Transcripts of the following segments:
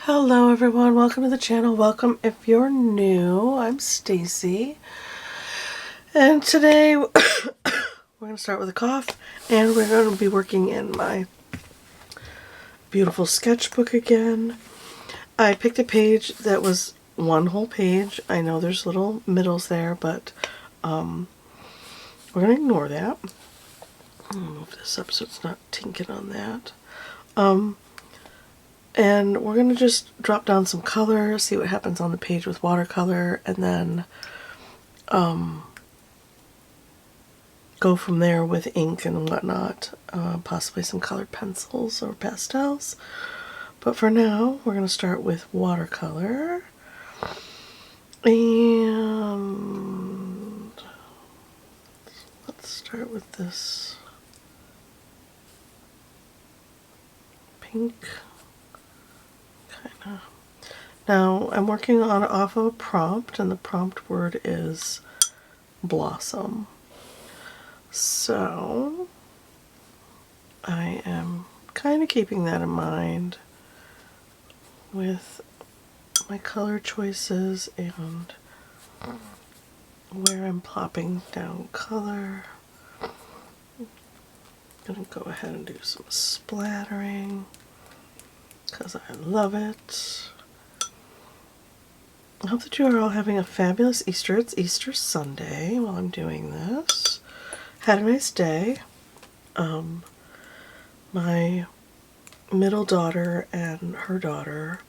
Hello everyone, welcome to the channel. Welcome if you're new. I'm Stacy. And today we're going to start with a cough and we're going to be working in my beautiful sketchbook again. I picked a page that was one whole page. I know there's little middles there, but we're going to ignore that. I'm going to move this up so it's not tinking on that. And we're going to just drop down some color, see what happens on the page with watercolor, and then go from there with ink and whatnot, possibly some colored pencils or pastels. But for now, we're going to start with watercolor. And let's start with this pink. Now I'm working off of a prompt, and the prompt word is blossom. So I am kind of keeping that in mind with my color choices and where I'm plopping down color. I'm gonna go ahead and do some splattering because I love it. I hope that you are all having a fabulous Easter. It's Easter Sunday while I'm doing this. Had a nice day. My middle daughter and her daughter,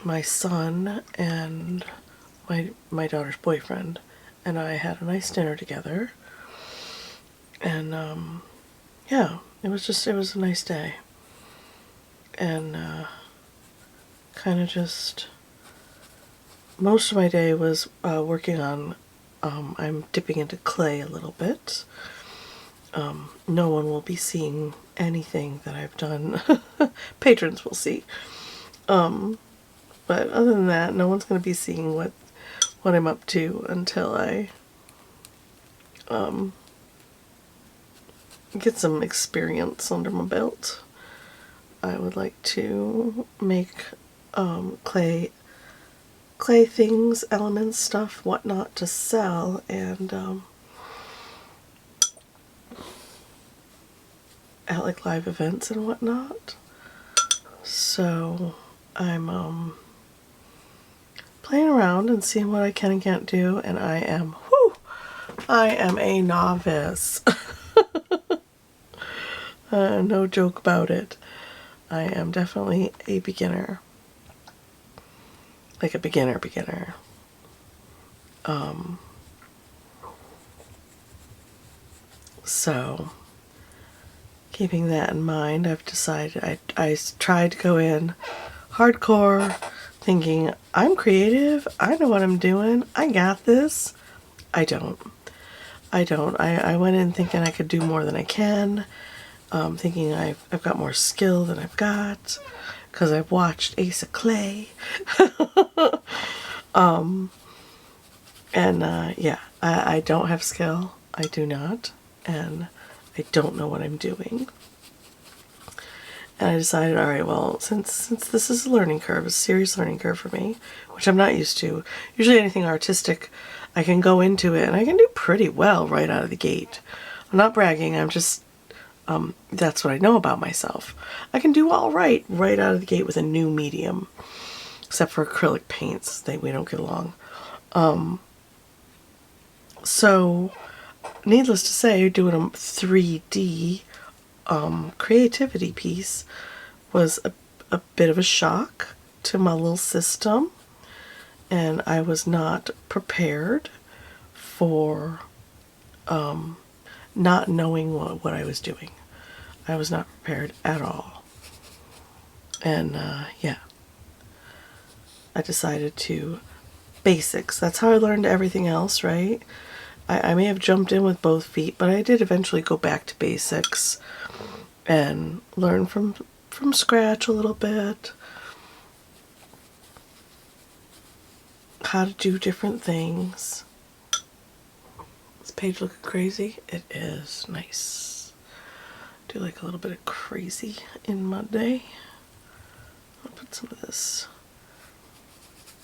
my son and my daughter's boyfriend, and I had a nice dinner together. And yeah, it was a nice day. And kind of just most of my day was working on, I'm dipping into clay a little bit. No one will be seeing anything that I've done. Patrons will see. But other than that, no one's going to be seeing what I'm up to until I get some experience under my belt. I would like to make clay things, elements, stuff, whatnot to sell, and at like live events and whatnot. So I'm playing around and seeing what I can and can't do, and I am a novice. No joke about it. I am definitely a beginner. Like a beginner. So keeping that in mind, I've decided I tried to go in hardcore thinking I'm creative, I know what I'm doing, I got this. I don't. I went in thinking I could do more than I can, thinking I've got more skill than I've got, because I've watched Ace of Clay. Yeah, I don't have skill. I do not. And I don't know what I'm doing. And I decided, alright, well, since this is a learning curve, a serious learning curve for me, which I'm not used to. Usually anything artistic, I can go into it and I can do pretty well right out of the gate. I'm not bragging, I'm just, that's what I know about myself. I can do all right out of the gate with a new medium. Except for acrylic paints, we don't get along. So, needless to say, doing a 3D creativity piece was a bit of a shock to my little system, and I was not prepared for not knowing what I was doing. I was not prepared at all. And yeah, I decided to basics. That's how I learned everything else, right? I may have jumped in with both feet, but I did eventually go back to basics and learn from scratch a little bit how to do different things. This page looking crazy? It is nice. Do like a little bit of crazy in my day. I'll put some of this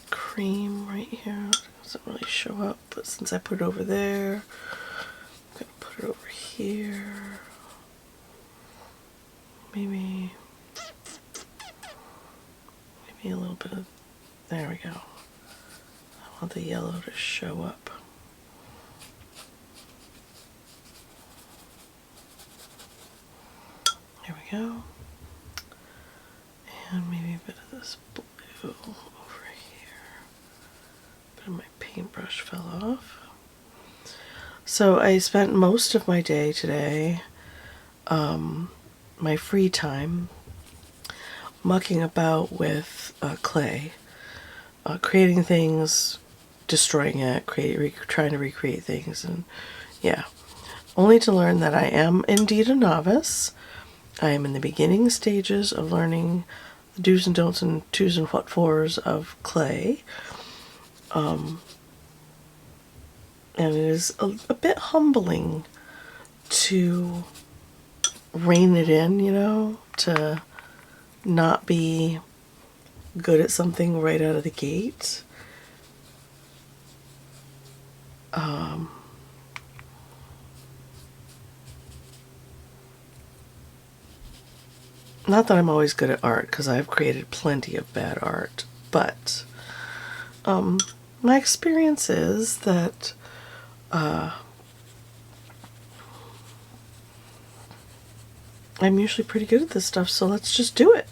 cream right here. It doesn't really show up, but since I put it over there, I'm going to put it over here. Maybe a little bit of, there we go. I want the yellow to show up. There we go. And maybe a bit of this blue over here. A bit of my paintbrush fell off. So I spent most of my day today, my free time, mucking about with clay, creating things, destroying it, trying to recreate things, and yeah, only to learn that I am indeed a novice. I am in the beginning stages of learning the do's and don'ts and twos and what fors of clay, and it is a bit humbling to rein it in, you know, to not be good at something right out of the gate. Not that I'm always good at art, because I've created plenty of bad art, but my experience is that I'm usually pretty good at this stuff, so let's just do it.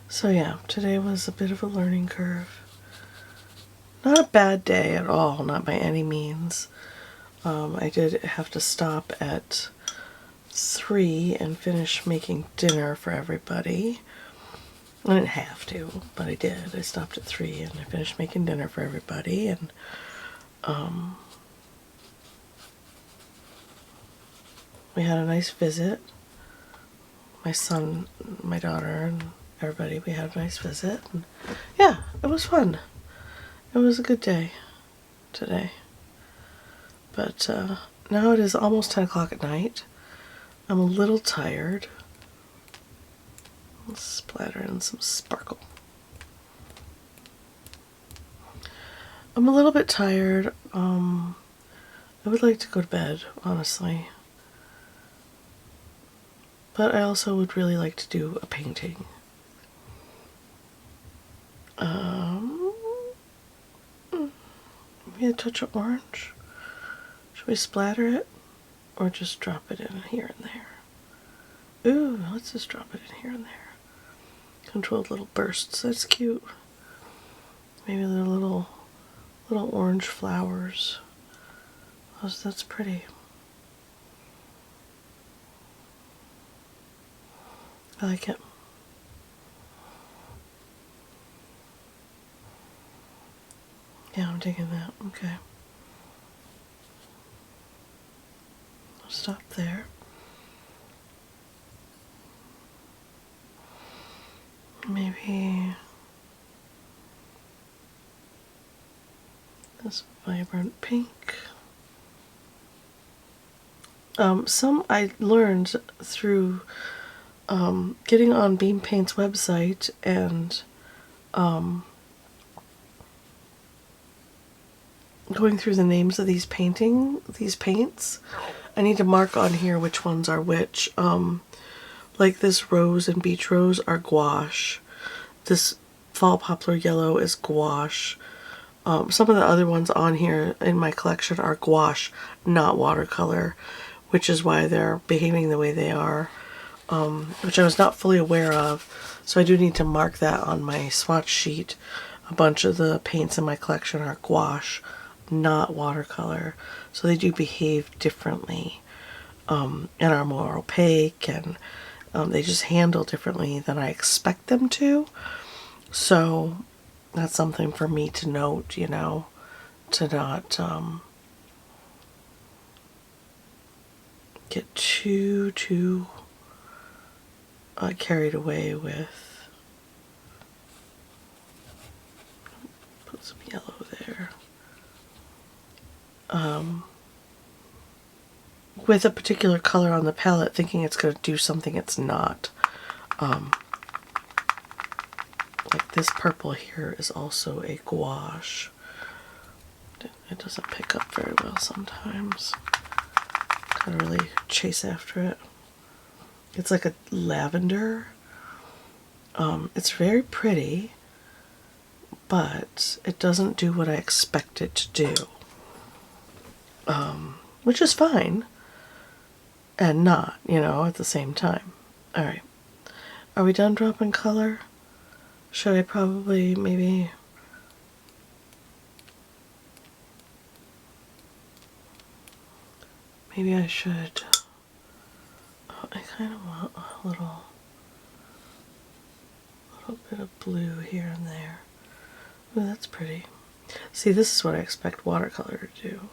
So yeah, today was a bit of a learning curve. Not a bad day at all, not by any means. I did have to stop at 3 and finish making dinner for everybody. I didn't have to, but I did. I stopped at 3 and I finished making dinner for everybody, and we had a nice visit. My son, my daughter, and everybody, we had a nice visit. And yeah, it was fun. It was a good day today. But now it is almost 10 o'clock at night. I'm a little tired. Let's splatter in some sparkle. I'm a little bit tired. I would like to go to bed, honestly. But I also would really like to do a painting. Maybe a touch of orange. Should we splatter it or just drop it in here and there? Ooh, let's just drop it in here and there. Controlled little bursts. That's cute. Maybe they're little orange flowers. That's pretty. I like it. Yeah, I'm digging that. Okay. I'll stop there. Maybe this vibrant pink. Some I learned through getting on Beam Paints website and going through the names of these paints. I need to mark on here which ones are which. Like this rose and beach rose are gouache. This fall poplar yellow is gouache. Some of the other ones on here in my collection are gouache, not watercolor, which is why they're behaving the way they are, which I was not fully aware of. So I do need to mark that on my swatch sheet. A bunch of the paints in my collection are gouache, not watercolor. So they do behave differently and are more opaque, and they just handle differently than I expect them to. So that's something for me to note, you know, to not get too carried away with. Put some yellow there. with a particular color on the palette thinking it's going to do something it's not. Like this purple here is also a gouache. It doesn't pick up very well sometimes. Gotta really chase after it. It's like a lavender. It's very pretty, but it doesn't do what I expect it to do. Which is fine. And not, you know, at the same time. Alright. Are we done dropping color? Should I probably maybe... Maybe I should... Oh, I kind of want a little bit of blue here and there. Ooh, that's pretty. See, this is what I expect watercolor to do.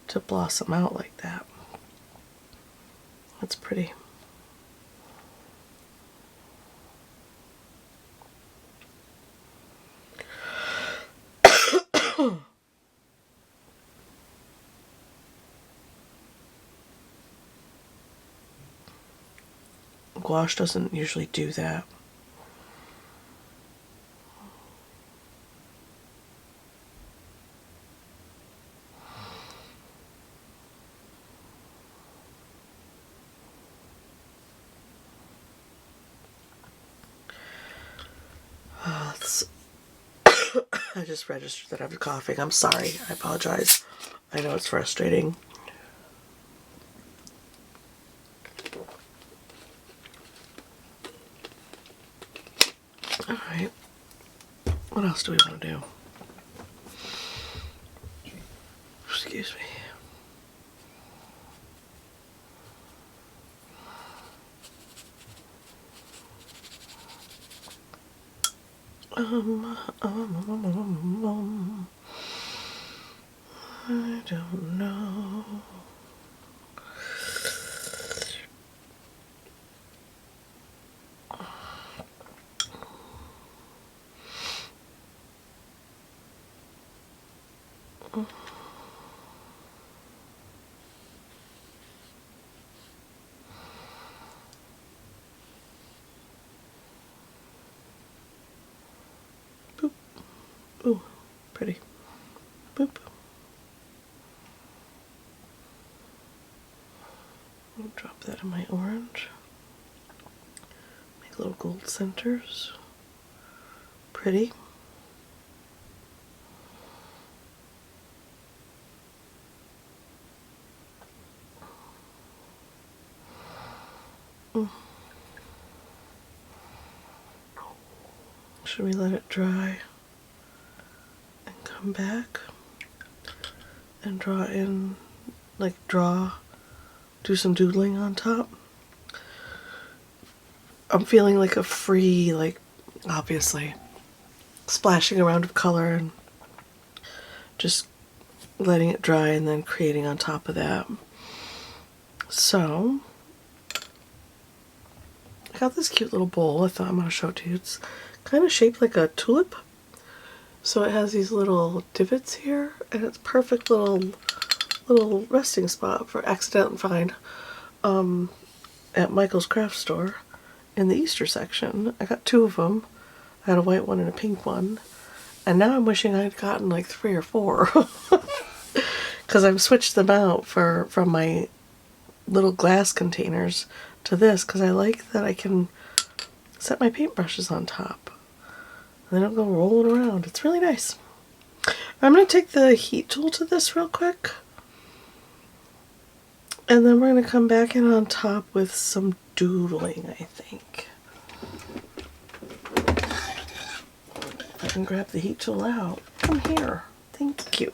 To blossom out like that. That's pretty. Gouache doesn't usually do that. I just registered that I'm coughing. I'm sorry. I apologize. I know it's frustrating. Alright. What else do we want to do? Excuse me. I don't know. Boop. Ooh, pretty. Boop. I'll drop that in my orange. Make little gold centers. Pretty. Should we let it dry and come back and draw in, like do some doodling on top? I'm feeling like a free, like, obviously, splashing around of color and just letting it dry and then creating on top of that. So, I got this cute little bowl. I thought I'm going to show it to you. It's kind of shaped like a tulip. So it has these little divots here, and it's perfect little resting spot for accident find at Michael's craft store in the Easter section. I got 2 of them. I had a white one and a pink one, and now I'm wishing I'd gotten like 3 or 4 because I've switched them out from my little glass containers to this because I like that I can set my paintbrushes on top. They don't go rolling around. It's really nice. I'm going to take the heat tool to this real quick. And then we're going to come back in on top with some doodling, I think. If I can grab the heat tool out. Come here. Thank you.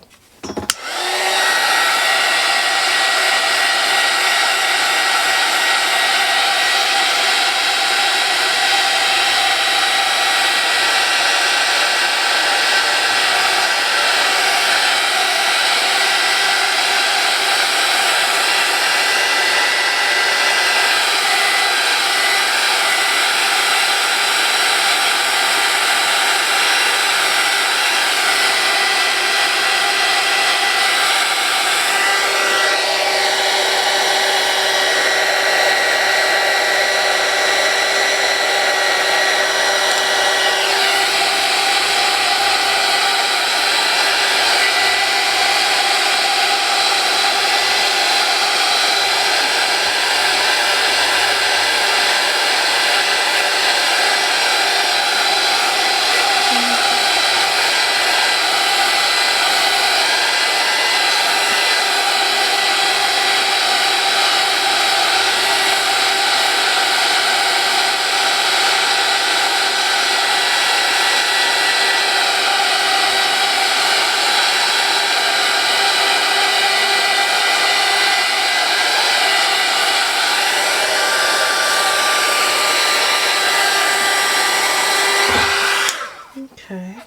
Okay.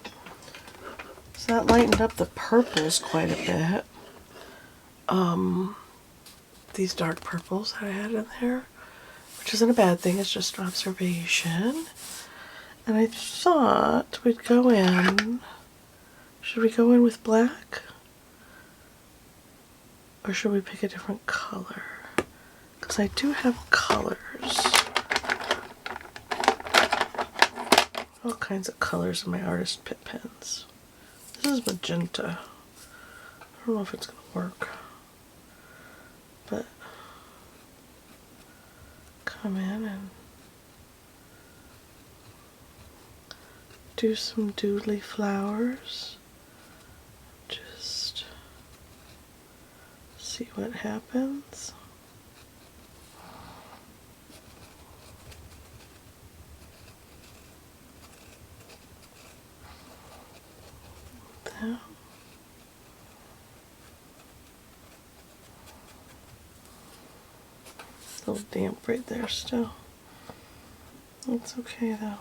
So that lightened up the purples quite a bit. These dark purples that I had in there, which isn't a bad thing, it's just an observation. And I thought we'd go in, should we go in with black? Or should we pick a different color? Because I do have colors. All kinds of colors in my Artist Pitt pens. This is magenta. I don't know if it's going to work. But come in and do some doodly flowers. Just see what happens. That. It's a little damp right there still. It's okay though.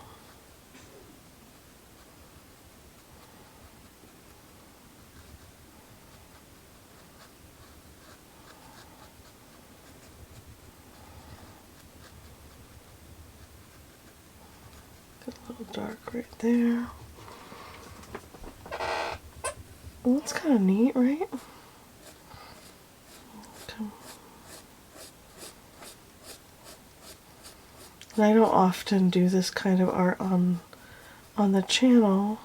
Got a little dark right there. Well, that's kind of neat, right? Okay. And I don't often do this kind of art on the channel.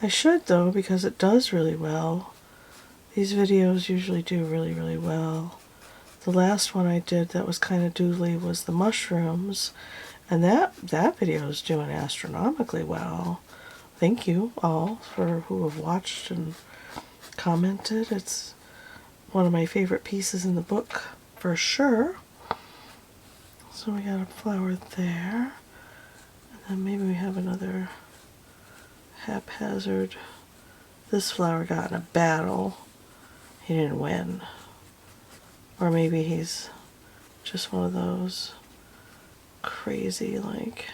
I should though, because it does really well. These videos usually do really, really well. The last one I did that was kind of doodly was the mushrooms, and that video is doing astronomically well. Thank you all for who have watched and commented. It's one of my favorite pieces in the book for sure. So we got a flower there, and then maybe we have another haphazard. This flower got in a battle. He didn't win. Or maybe he's just one of those crazy, like,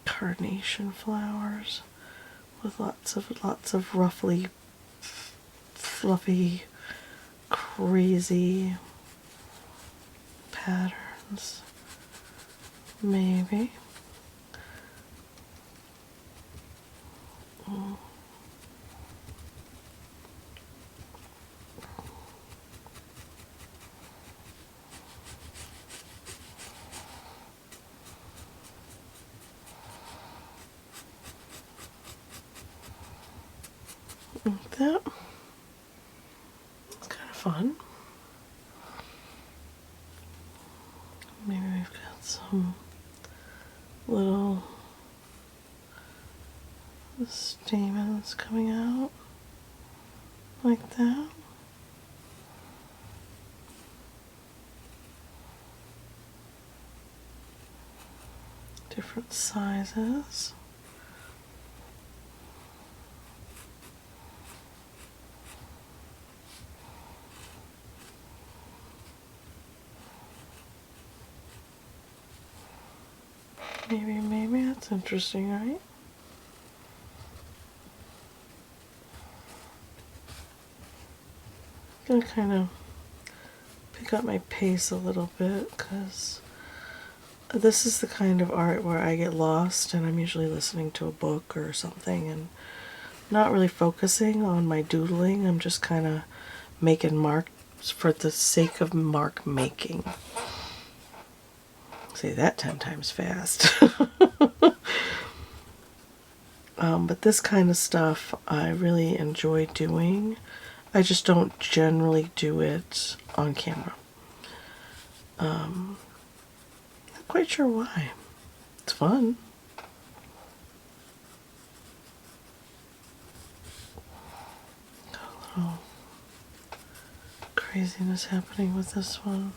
carnation flowers with lots of roughly fluffy, crazy patterns. Maybe. Like that. It's kind of fun. Maybe we've got some little stamens coming out like that. Different sizes. Maybe that's interesting, right? I'm gonna kind of pick up my pace a little bit because this is the kind of art where I get lost and I'm usually listening to a book or something and not really focusing on my doodling. I'm just kind of making marks for the sake of mark making. Say that 10 times fast. But this kind of stuff I really enjoy doing. I just don't generally do it on camera. Not quite sure why. It's fun. Got a little craziness happening with this one.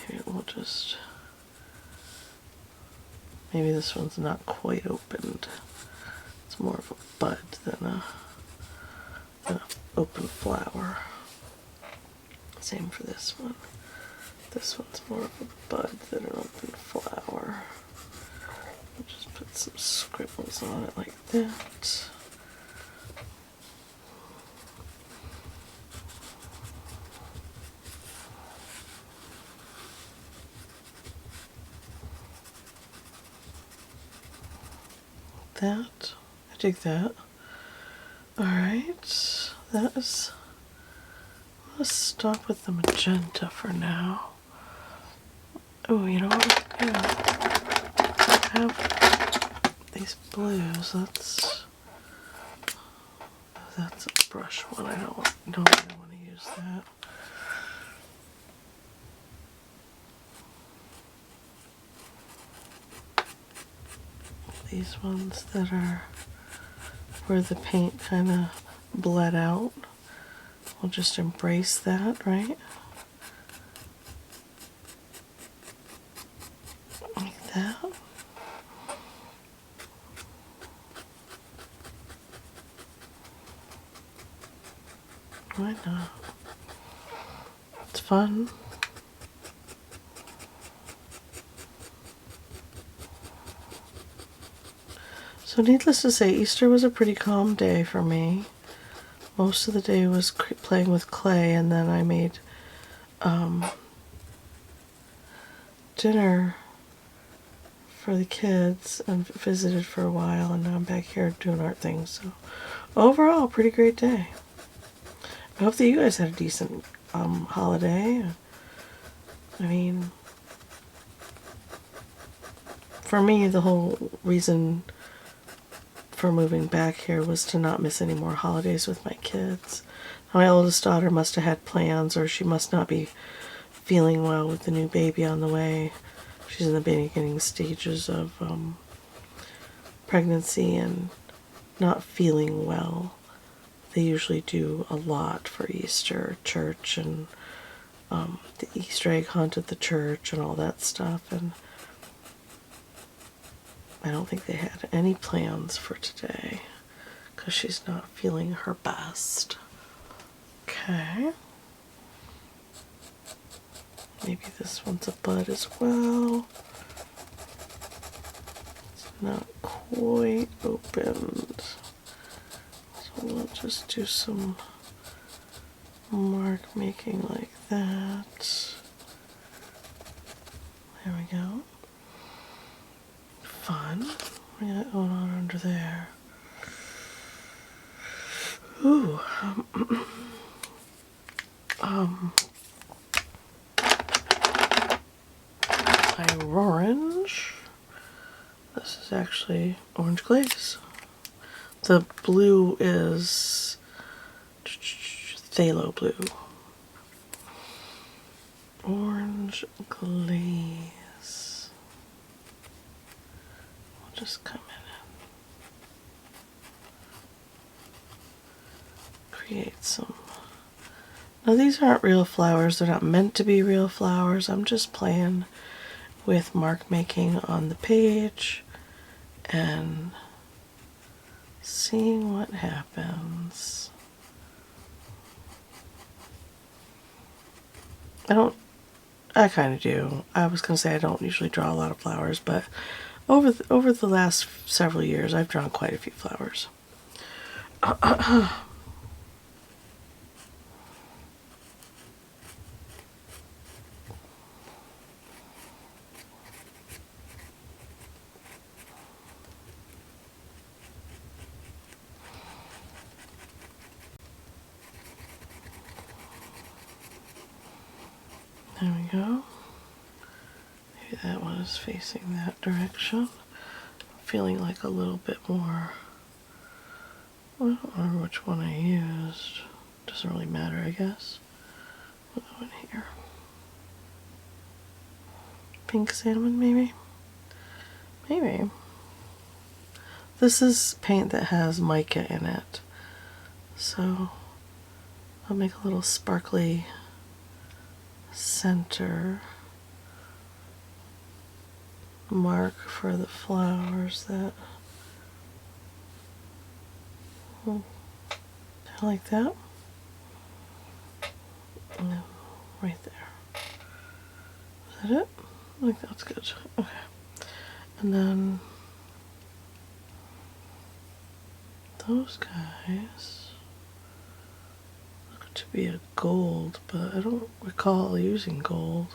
Maybe we'll just... Maybe this one's not quite opened. It's more of a bud than an open flower. Same for this one. This one's more of a bud than an open flower. I'll just put some scribbles on it like that. That. I dig that. Alright, that is. Let's stop with the magenta for now. Oh, you know what? Yeah. I have these blues. That's a brush one. I don't really want to use that. These ones that are where the paint kind of bled out. We'll just embrace that, right? Like that. Why not? It's fun. So needless to say, Easter was a pretty calm day for me. Most of the day was playing with clay, and then I made dinner for the kids and visited for a while, and now I'm back here doing art things. So overall, pretty great day. I hope that you guys had a decent holiday. I mean, for me, the whole reason for moving back here was to not miss any more holidays with my kids. My oldest daughter must have had plans, or she must not be feeling well with the new baby on the way. She's in the beginning stages of pregnancy and not feeling well. They usually do a lot for Easter, church, and the Easter egg hunt at the church and all that stuff. And I don't think they had any plans for today because she's not feeling her best. Okay. Maybe this one's a bud as well. It's not quite opened. So we'll just do some mark making like that. There we go. Fun. What do we got going on under there? Ooh. My orange. This is actually orange glaze. The blue is phthalo blue. Orange glaze. We'll just come in and create some. Now these aren't real flowers. They're not meant to be real flowers. I'm just playing with mark making on the page and seeing what happens. I kind of do. I was going to say I don't usually draw a lot of flowers, but over the last several years I've drawn quite a few flowers. There we go. Maybe that one is facing that direction. I'm feeling like a little bit more. I don't remember which one I used. Doesn't really matter, I guess. We'll go in here. Pink salmon, maybe? Maybe. This is paint that has mica in it. So I'll make a little sparkly center mark for the flowers that like that. No, right there. that it? I think that's good. Okay. And then those guys look to be a gold, but I don't recall using gold.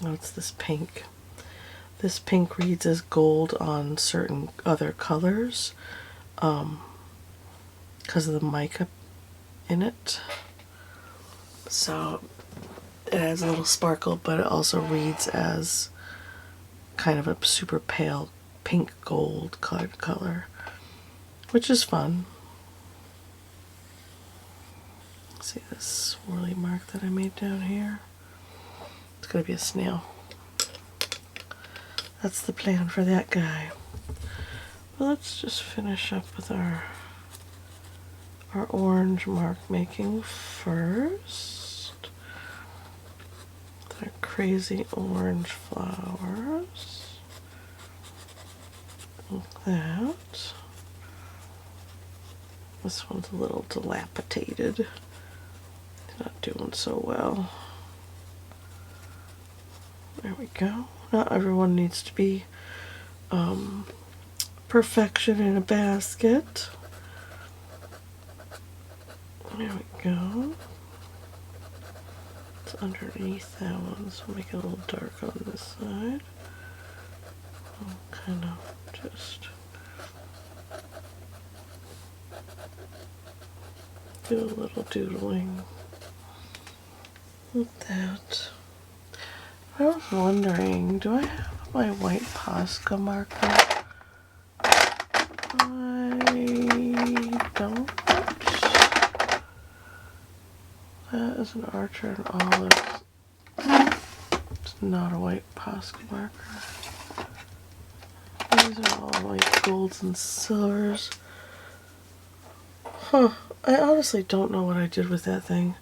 Oh, it's this pink. This pink reads as gold on certain other colors because of the mica in it. So it has a little sparkle, but it also reads as kind of a super pale pink gold colored color, which is fun. See this swirly mark that I made down here? It's going to be a snail. That's the plan for that guy. Well, let's just finish up with our orange mark making first. With our crazy orange flowers. Like that. This one's a little dilapidated. Not doing so well. There we go. Not everyone needs to be perfection in a basket. There we go. It's underneath that one, so make it a little dark on this side. I'll kind of just do a little doodling with that. I was wondering, do I have my white Posca marker? I don't. That is an Archer and Olive. It's not a white Posca marker. These are all white golds and silvers. Huh. I honestly don't know what I did with that thing.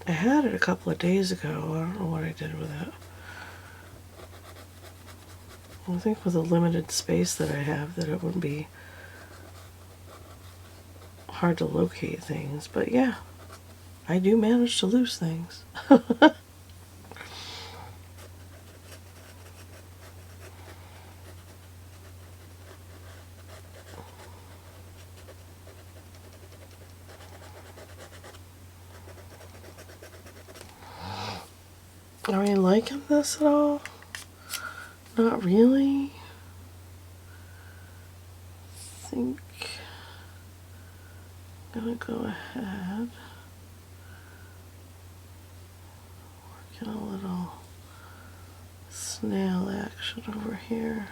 I had it a couple of days ago. I don't know what I did with it. I think with the limited space that I have that it wouldn't be hard to locate things. But yeah, I do manage to lose things. Are we liking this at all? Not really. I think I'm gonna go ahead. Working a little snail action over here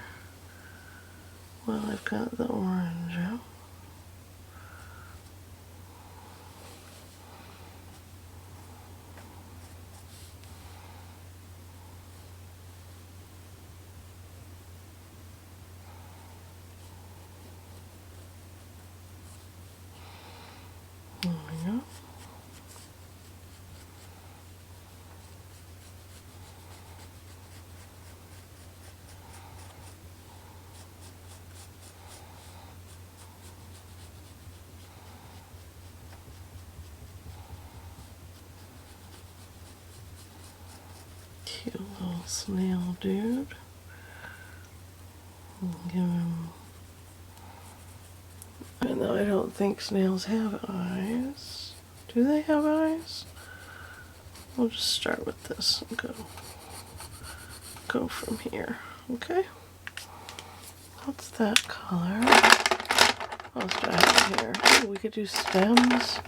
while I've got the orange out. There we go. Cute little snail dude. Give him. Even though I don't think snails have eyes. Do they have eyes? We'll just start with this and go from here. Okay. What's that color? What else do I have here? Ooh, we could do stems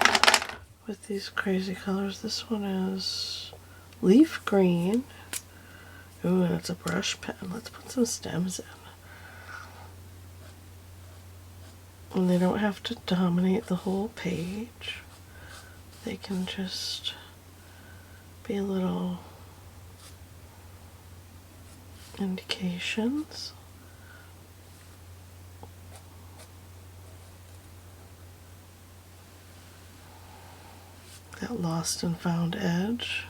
with these crazy colors. This one is leaf green. Ooh, and it's a brush pen. Let's put some stems in. And they don't have to dominate the whole page. They can just be little indications. That lost and found edge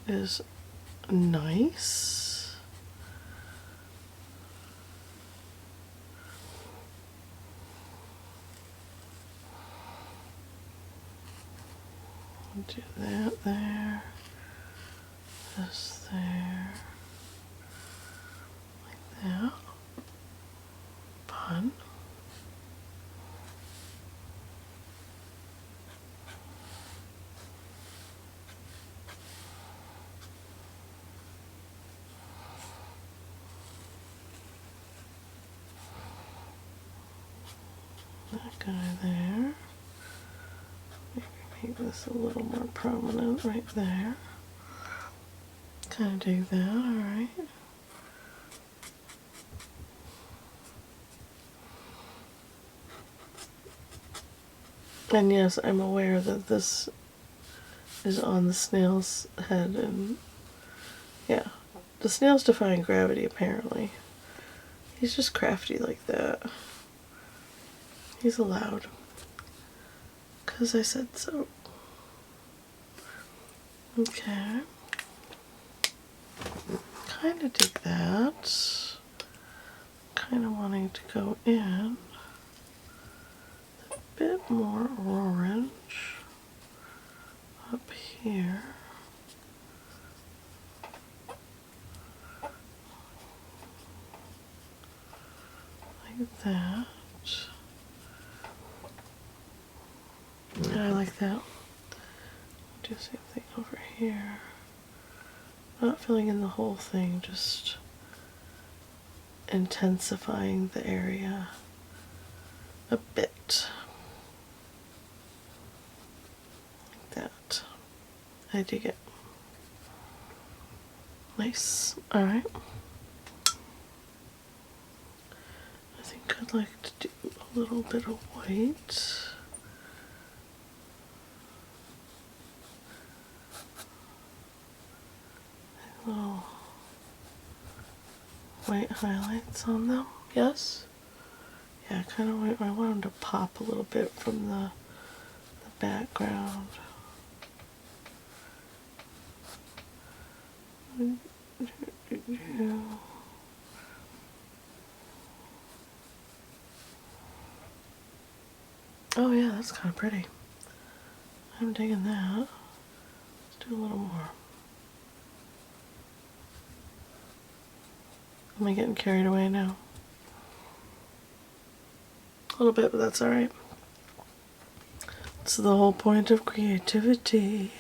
is nice. do that there, this there, like that. Fun. That guy there. Maybe make this a little more prominent right there. Kind of dig that, alright. And yes, I'm aware that this is on the snail's head, and yeah, the snail's defying gravity apparently. He's just crafty like that. He's allowed. 'Cause I said so. Okay. Kind of dig that. Kind of wanting to go in a bit more orange up here. Like that. Yeah, I like that. Do the same thing over here. Not filling in the whole thing, just intensifying the area a bit. Like that. I dig it. Nice. Alright. I think I'd like to do a little bit of white. Little white highlights on them. Yes? Yeah, kind of. I want them to pop a little bit from the background. Oh yeah, that's kind of pretty. I'm digging that. Let's do a little more. Am I getting carried away now? A little bit, but that's alright. It's the whole point of creativity.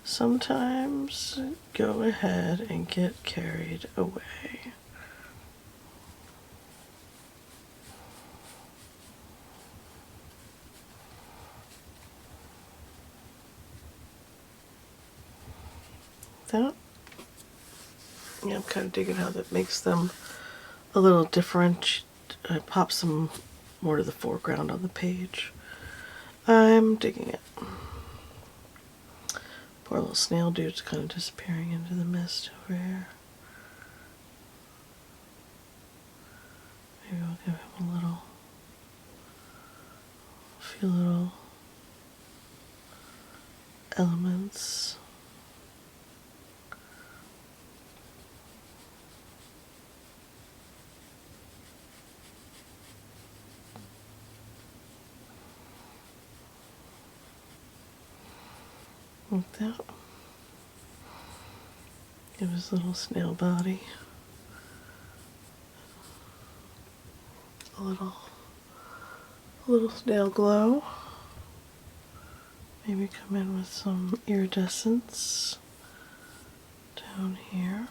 Sometimes go ahead and get carried away. That. Yeah, I'm kind of digging how that makes them a little different. It pops them more to the foreground on the page. I'm digging it. Poor little snail dude's kind of disappearing into the mist over here. Maybe we'll give him a few little elements. Like that. Give his little snail body a little snail glow. Maybe come in with some iridescence down here.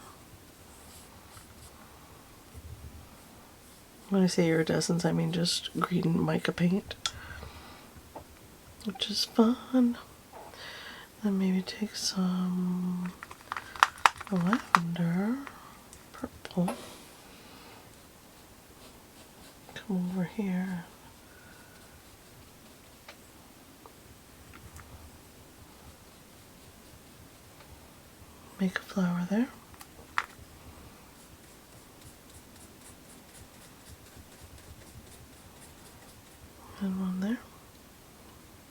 When I say iridescence, I mean just green mica paint, which is fun. Then maybe take some lavender, purple, come over here, make a flower there. And one there.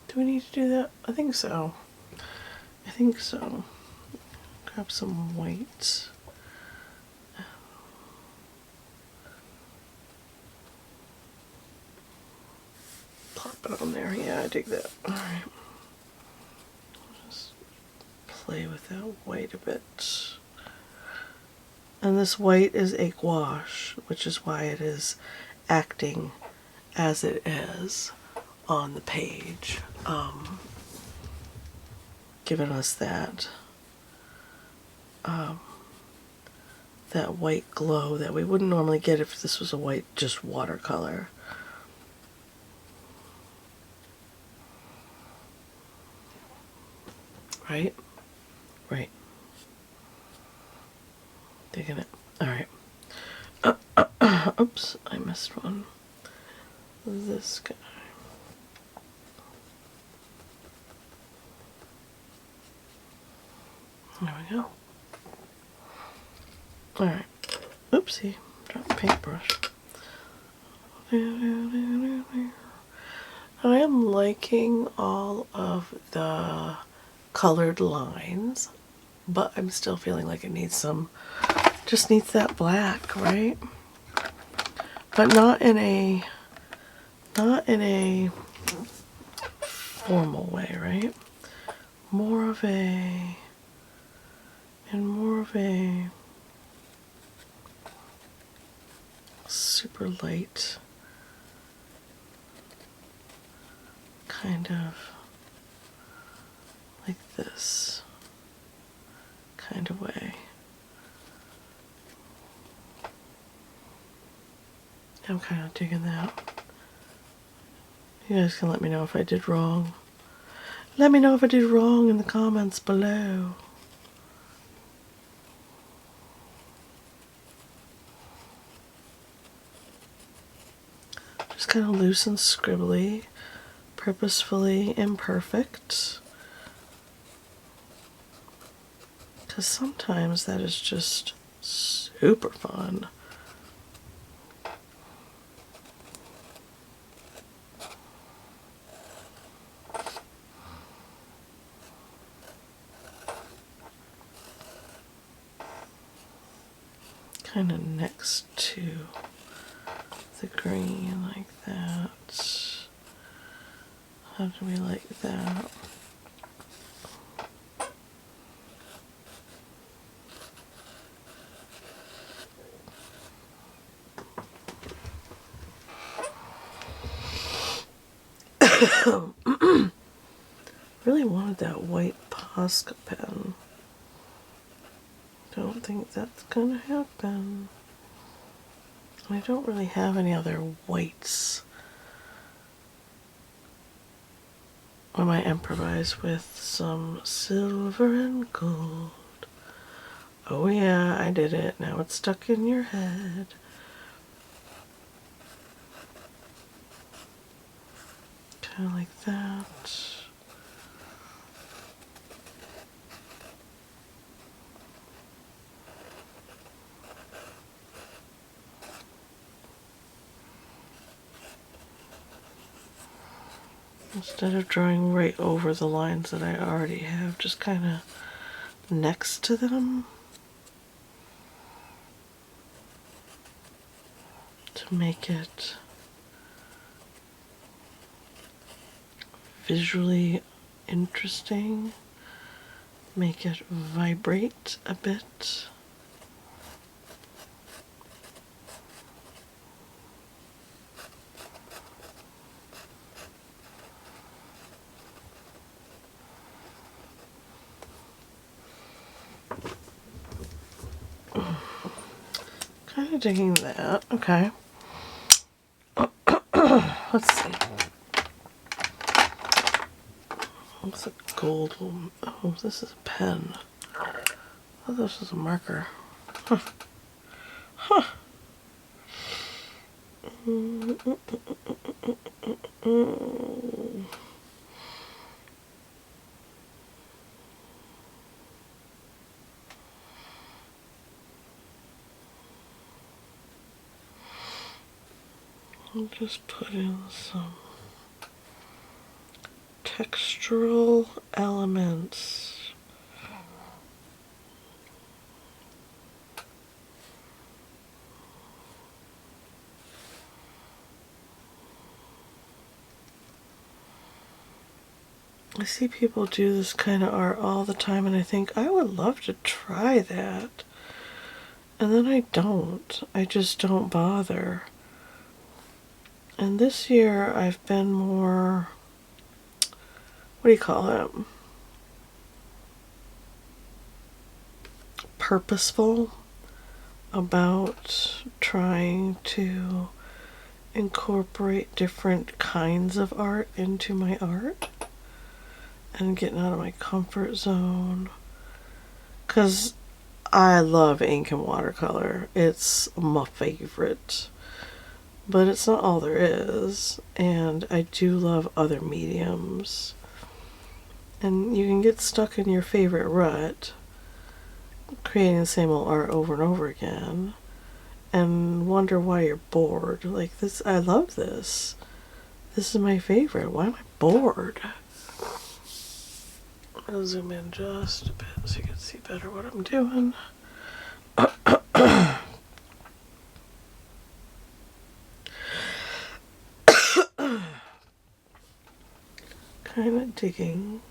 Do we need to do that? I think so. I think so. Grab some white. Plop it on there. Yeah, I dig that. Alright. play with that white a bit. And this white is a gouache, which is why it is acting as it is on the page, giving us that that white glow that we wouldn't normally get if this was a white just watercolor. Right? Right. Digging it. Alright. Oops, I missed one. This guy. There we go. Alright. Oopsie. Dropped paintbrush. I am liking all of the colored lines, but I'm still feeling like it needs some, just needs that black, right? But not in a formal way, right? More of a super light kind of like this kind of way. I'm kind of digging that. You guys can let me know if I did wrong. Let me know if I did wrong in the comments below. Just kind of loose and scribbly, purposefully imperfect. Because sometimes that is just super fun. Kind of next to the green like that. How do we like that? Really wanted that white Posca pen. Don't think that's gonna happen. I don't really have any other whites. I might improvise with some silver and gold. Oh yeah, I did it. Now it's stuck in your head. Kind of like that. Instead of drawing right over the lines that I already have, just kind of next to them to make it visually interesting, make it vibrate a bit. Kind of digging that. Okay. Let's see. What's a gold one? Oh, this is a pen. Oh, this is a marker. Huh. Huh. I'll just put in some textural elements. I see people do this kind of art all the time, and I think I would love to try that. And then I don't. I just don't bother. And this year I've been more, what do you call it? Purposeful about trying to incorporate different kinds of art into my art and getting out of my comfort zone. Because I love ink and watercolor. It's my favorite. But it's not all there is. And I do love other mediums. And you can get stuck in your favorite rut, creating the same old art over and over again, and wonder why you're bored. Like this, I love this. This is my favorite. Why am I bored? I'll zoom in just a bit so you can see better what I'm doing. Kind of digging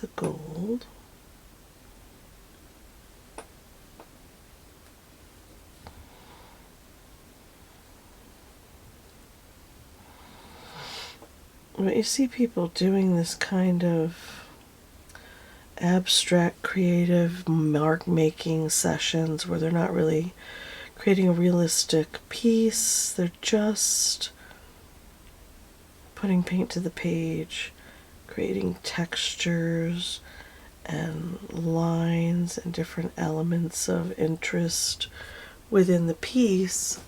the gold. But you see people doing this kind of abstract creative mark making sessions where they're not really creating a realistic piece, they're just putting paint to the page, creating textures and lines and different elements of interest within the piece.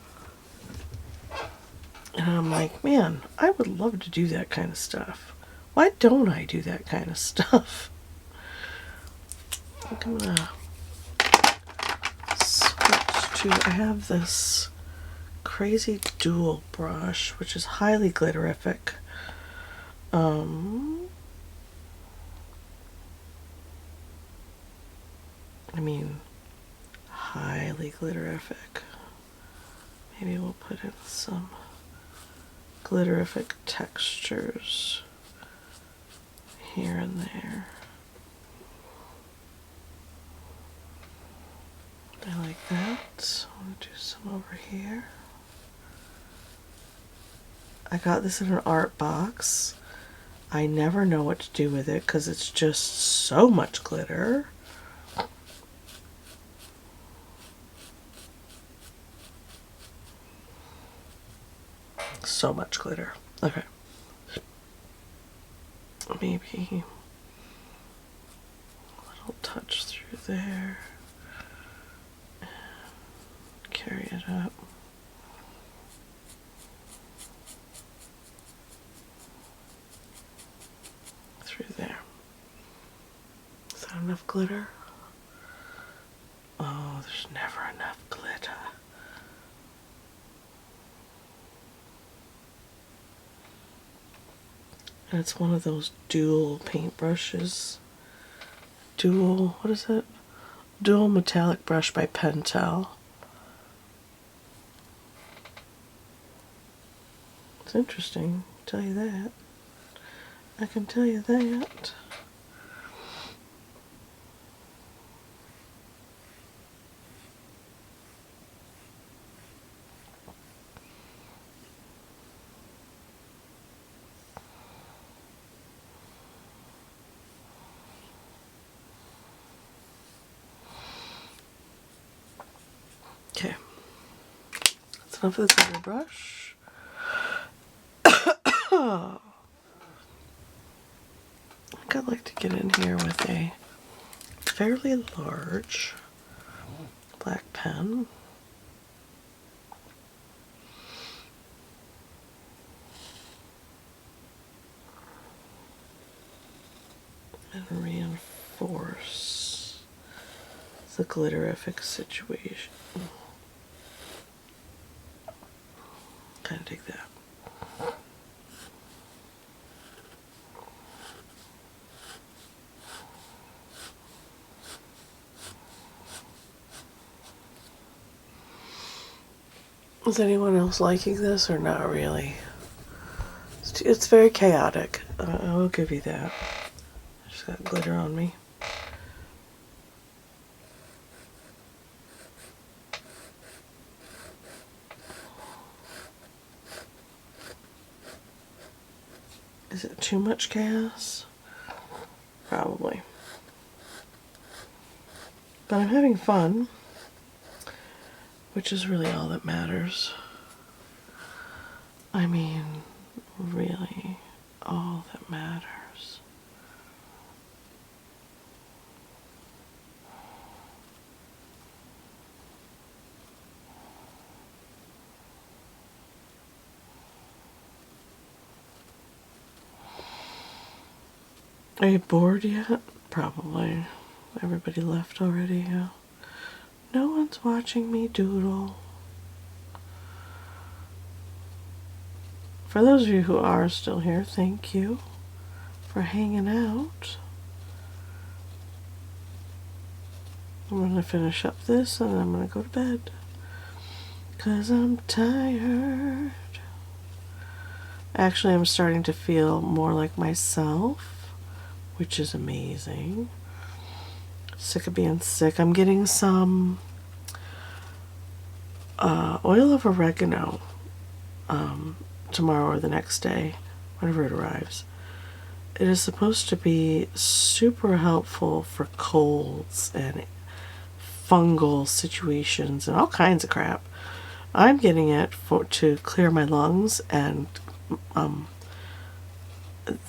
And I'm like, man, I would love to do that kind of stuff. Why don't I do that kind of stuff? I think I'm gonna switch to, I have this crazy Doodle brush, which is highly glitterific. I mean, highly glitterific. Maybe we'll put in some glitterific textures here and there. I like that. I'm going to do some over here. I got this in an art box. I never know what to do with it because it's just so much glitter. So much glitter. Okay. Maybe a little touch through there. Carry it up. Through there. Is that enough glitter? Oh, there's never enough glitter. And it's one of those dual paintbrushes. Dual, what is it? Dual metallic brush by Pentel. It's interesting, I'll tell you that. I can tell you that. Okay, that's enough of this other brush. I think I'd like to get in here with a fairly large black pen. And reinforce the glitterific situation. Kind of take that. Is anyone else liking this or not really? It's very chaotic. I will give you that. I just got glitter on me. Is it too much chaos? Probably. But I'm having fun, which is really all that matters. I mean, really, all that matters. Are you bored yet? Probably. Everybody left already, yeah. No one's watching me doodle. For those of you who are still here, thank you for hanging out. I'm going to finish up this and I'm going to go to bed. 'Cause I'm tired. Actually, I'm starting to feel more like myself, which is amazing. Sick of being sick. I'm getting some oil of oregano tomorrow or the next day, whenever it arrives. It is supposed to be super helpful for colds and fungal situations and all kinds of crap. I'm getting it to clear my lungs and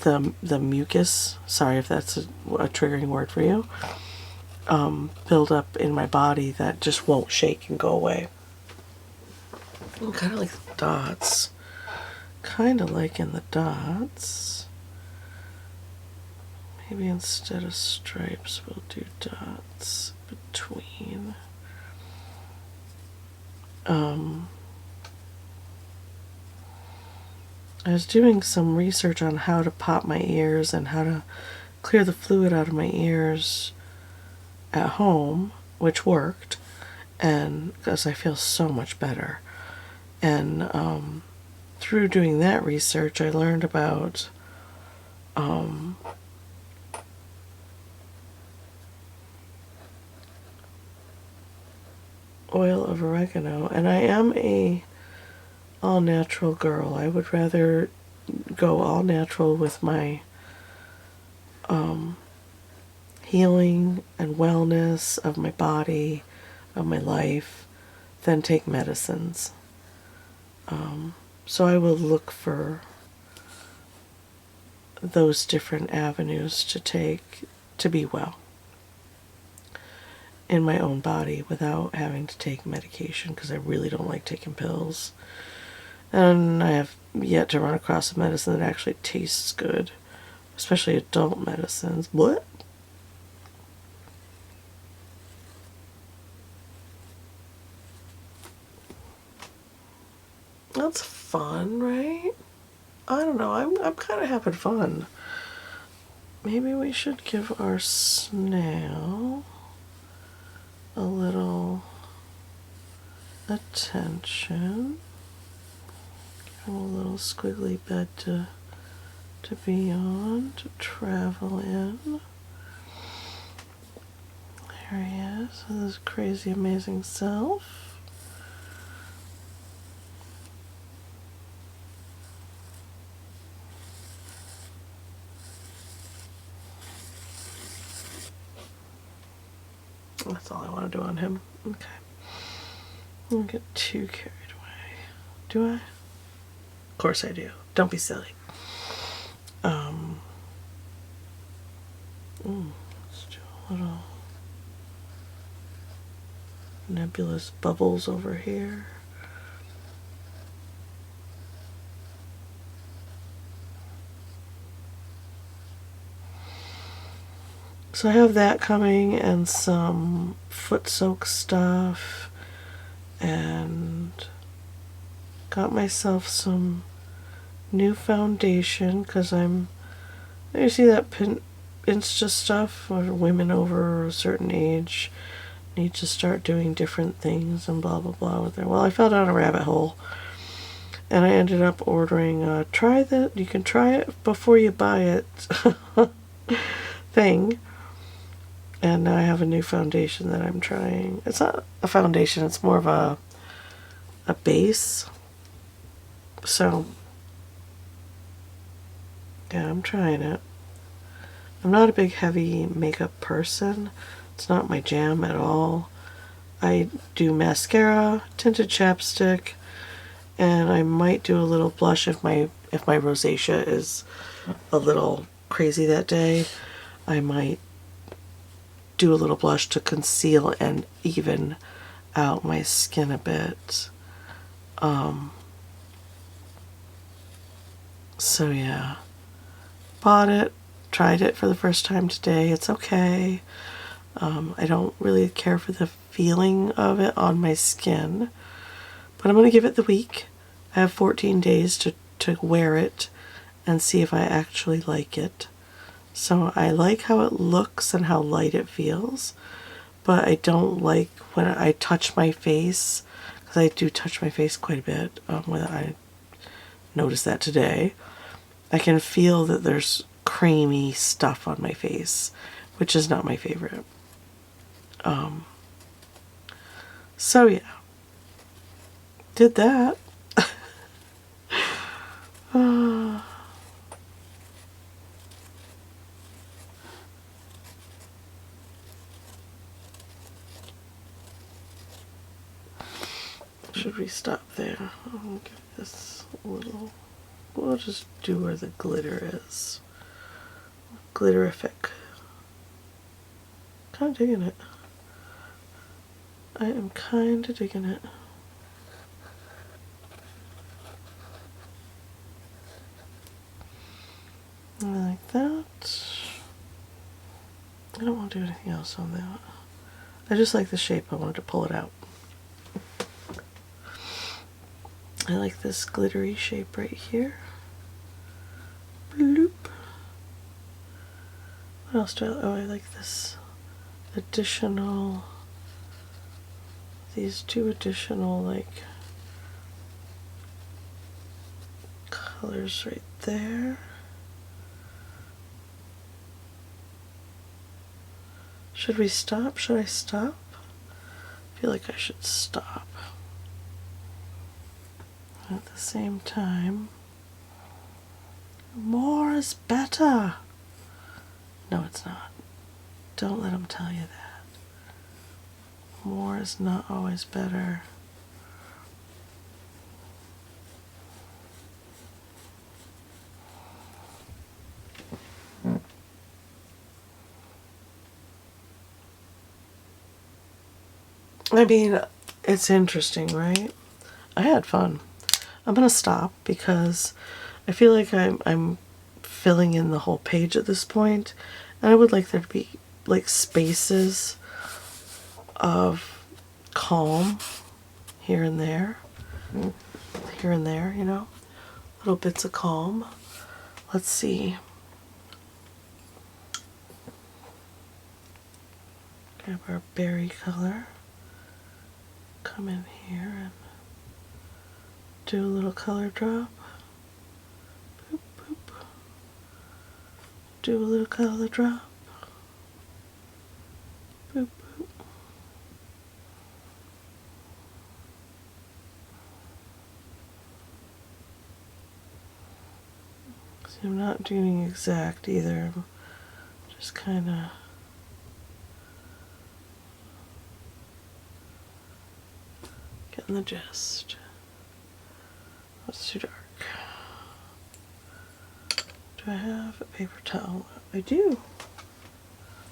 the mucus, sorry if that's a triggering word for you, build up in my body that just won't shake and go away. Kind of like the dots. Kind of like in the dots. Maybe instead of stripes we'll do dots between. I was doing some research on how to pop my ears and how to clear the fluid out of my ears at home, which worked, and because I feel so much better. And through doing that research, I learned about oil of oregano, and I am a all-natural girl. I would rather go all-natural with my healing and wellness of my body, of my life, than take medicines. So I will look for those different avenues to take to be well in my own body without having to take medication, because I really don't like taking pills. And I have yet to run across a medicine that actually tastes good, especially adult medicines. What? That's fun, right? I don't know. I'm kind of having fun. Maybe we should give our snail a little attention. Give him a little squiggly bed to be on, to travel in. There he is, with his crazy amazing self. That's all I want to do on him. Okay. I don't get too carried away. Do I? Of course I do. Don't be silly. Let's do a little nebulous bubbles over here. So I have that coming and some foot soak stuff, and got myself some new foundation because you see that Insta stuff where women over a certain age need to start doing different things and blah blah blah with their, well, I fell down a rabbit hole And I ended up ordering a try that you can try it before you buy it thing. And now I have a new foundation that I'm trying. It's not a foundation, it's more of a base. So yeah, I'm trying it. I'm not a big heavy makeup person. It's not my jam at all. I do mascara, tinted chapstick, and I might do a little blush if my rosacea is a little crazy that day. I might do a little blush to conceal and even out my skin a bit. So yeah, bought it, tried it for the first time today. It's okay. I don't really care for the feeling of it on my skin, but I'm going to give it the week. I have 14 days to wear it and see if I actually like it. So I like how it looks and how light it feels, but I don't like when I touch my face, because I do touch my face quite a bit. When I noticed that today, I can feel that there's creamy stuff on my face, which is not my favorite. So yeah, did that. Should we stop there? I'll give this a little, we'll just do where the glitter is. Glitterific. Kind of digging it. I am kind of digging it. Like that. I don't want to do anything else on that. I just like the shape. I wanted to pull it out. I like this glittery shape right here. Bloop. What else do I, oh, I like this additional, these two additional like colors right there. Should we stop? Should I stop? I feel like I should stop. At the same time, more is better. No, it's not. Don't let them tell you that. More is not always better. I mean, it's interesting, right? I had fun. I'm gonna stop because I feel like I'm filling in the whole page at this point, and I would like there to be like spaces of calm here and there, you know, little bits of calm. Let's see. Grab our berry color, come in here and do a little color drop. Boop, boop. Do a little color drop. Boop, boop. See, I'm not doing exact either. I'm just kind of getting the gist. That's too dark. Do I have a paper towel? I do.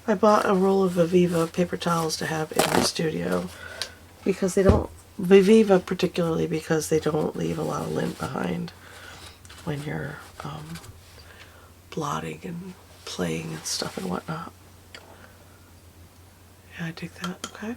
I bought a roll of Viviva paper towels to have in my studio because they don't, Viviva particularly because they don't leave a lot of lint behind when you're blotting and playing and stuff and whatnot. Yeah, I dig that. Okay.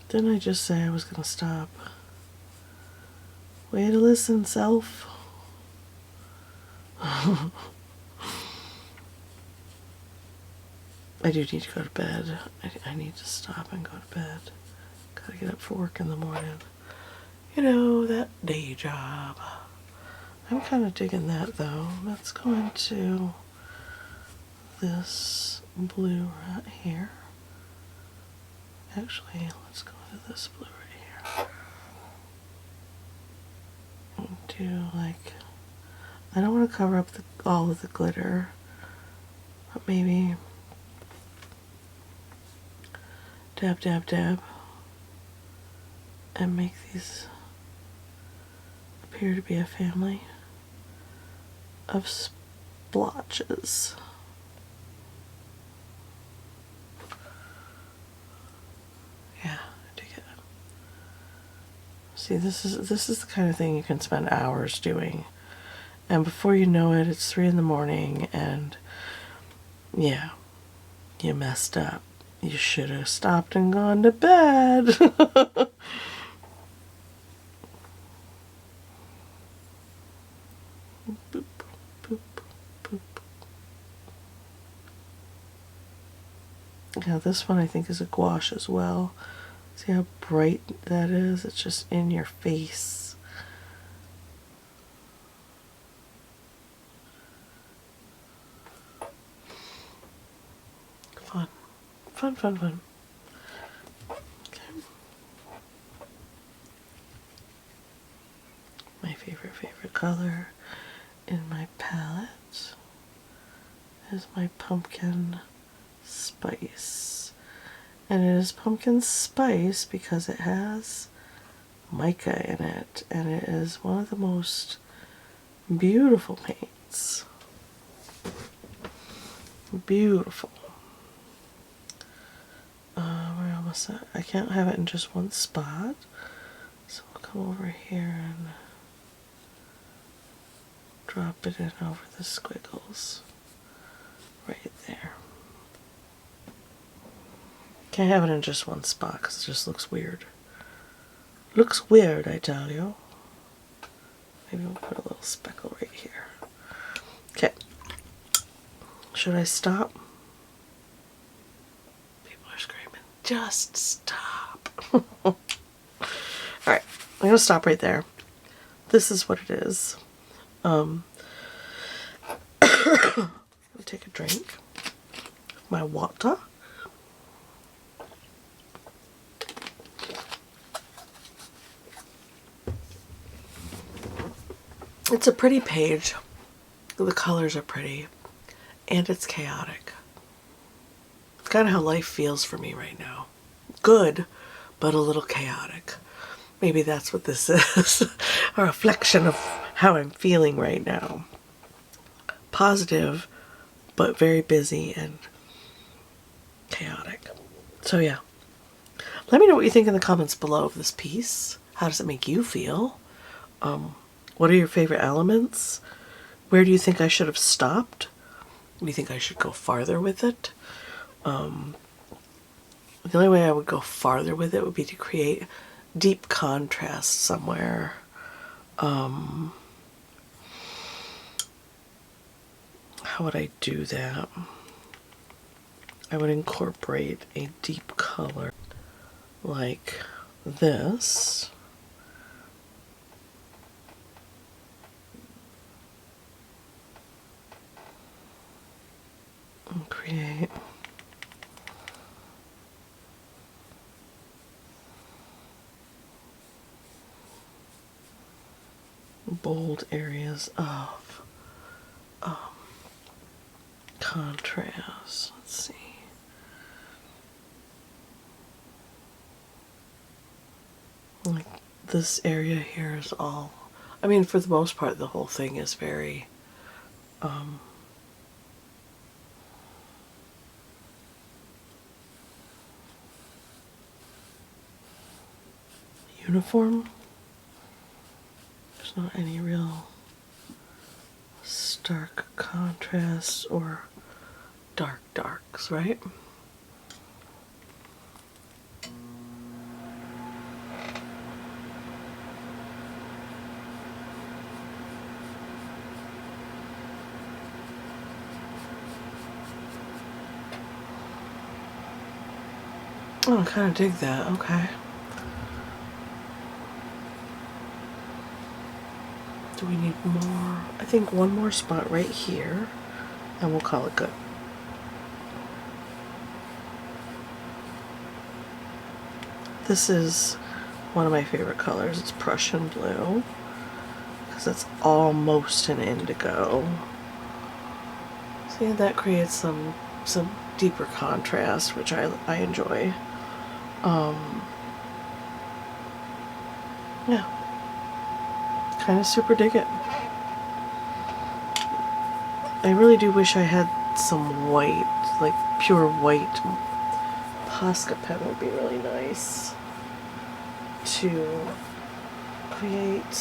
Didn't I just say I was going to stop? Way to listen, self. I do need to go to bed. I need to stop and go to bed. Gotta get up for work in the morning. You know, that day job. I'm kind of digging that though. Let's go into this blue right here. Actually, let's go into this blue right here. And do like, I don't want to cover up all of the glitter, but maybe dab, dab, dab, and make these appear to be a family of splotches. Yeah, I dig it. See, this is the kind of thing you can spend hours doing, and before you know it, it's 3 in the morning, and yeah, you messed up. You should have stopped and gone to bed. Boop, boop, boop. Now this one I think is a gouache as well. See how bright that is? It's just in your face. Fun. Fun, fun, fun. Okay. My favorite color in my palette is my pumpkin spice. And it is pumpkin spice because it has mica in it, and it is one of the most beautiful paints. Beautiful. We're almost at, I can't have it in just one spot, so we'll come over here and drop it in over the squiggles right there. Can't have it in just one spot because it just looks weird. Looks weird, I tell you. Maybe we'll put a little speckle right here. Okay. Should I stop? People are screaming, just stop. Alright, I'm going to stop right there. This is what it is. I'm going to take a drink of my water. It's a pretty page. The colors are pretty. And it's chaotic. It's kind of how life feels for me right now. Good, but a little chaotic. Maybe that's what this is. A reflection of how I'm feeling right now. Positive, but very busy and chaotic. So yeah. Let me know what you think in the comments below of this piece. How does it make you feel? What are your favorite elements? Where do you think I should have stopped? Do you think I should go farther with it? The only way I would go farther with it would be to create deep contrast somewhere. How would I do that? I would incorporate a deep color like this. And create bold areas of contrast. Let's see. Like this area here is all, I mean, for the most part, the whole thing is very uniform. There's not any real stark contrasts or darks, right? Oh, I kind of dig that. Okay. Do we need more? I think one more spot right here, and we'll call it good. This is one of my favorite colors. It's Prussian blue, because it's almost an indigo. See, that creates some deeper contrast, which I enjoy. Yeah, kind of super dig it. I really do wish I had some white, like pure white. Posca pen would be really nice to create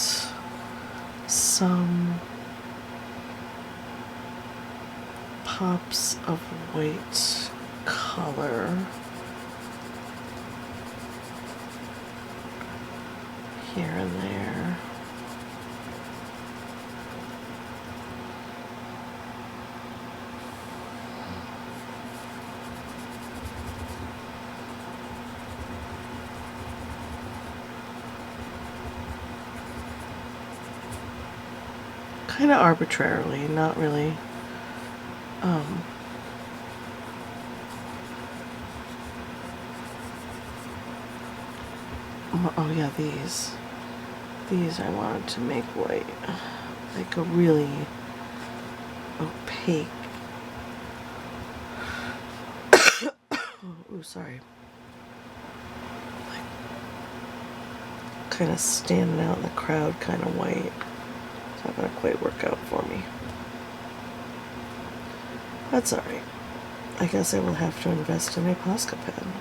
some pops of white color here and there. Kind of arbitrarily, not really. Oh yeah, these I wanted to make white, like a really opaque. Ooh, sorry. Like, kind of standing out in the crowd, kind of white. It's not gonna quite work out for me. That's alright. I guess I will have to invest in a Posca pen.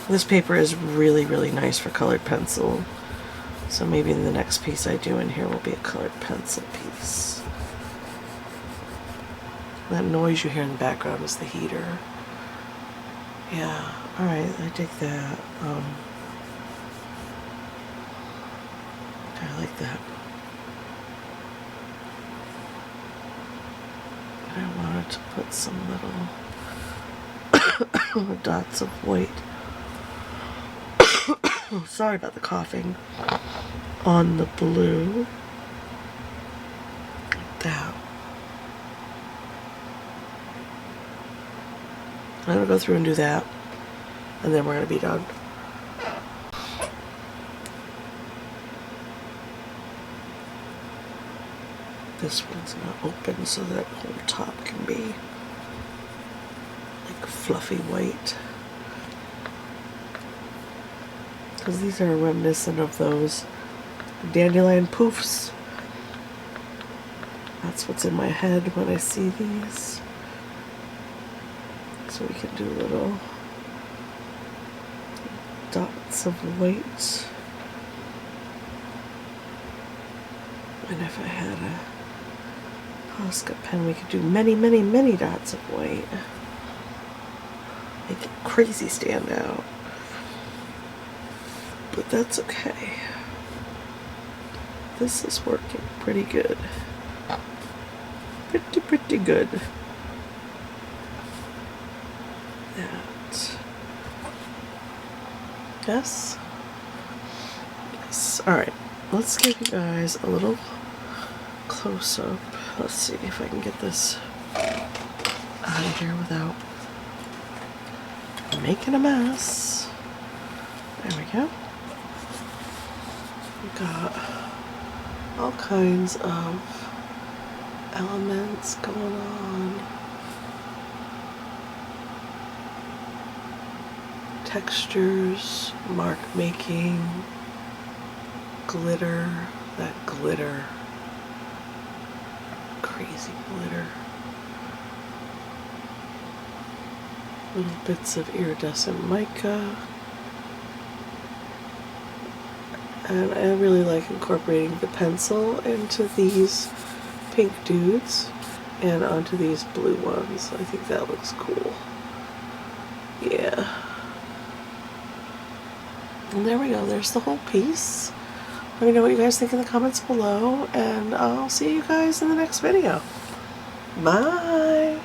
This paper is really, really nice for colored pencil. So maybe the next piece I do in here will be a colored pencil piece. That noise you hear in the background is the heater. Yeah, alright, I dig that. I like that. I wanted to put some little dots of white. Oh, sorry about the coughing. On the blue. Like that. I'm going to go through and do that, and then we're going to be done. This one's not open, so that whole top can be like fluffy white. Because these are reminiscent of those dandelion poofs. That's what's in my head when I see these. So we can do little dots of white. And if I had a Posca pen, we could do many, many, many dots of white. Make it crazy stand out. But that's okay. This is working pretty good. Pretty good. That. Yes? Yes. Alright. Let's give you guys a little close up. Let's see if I can get this out of here without making a mess. There we go. We've got all kinds of elements going on. Textures, mark making, glitter, that glitter, crazy glitter. Little bits of iridescent mica. And I really like incorporating the pencil into these pink dudes and onto these blue ones. I think that looks cool. Yeah. And there we go. There's the whole piece. Let me know what you guys think in the comments below, and I'll see you guys in the next video. Bye!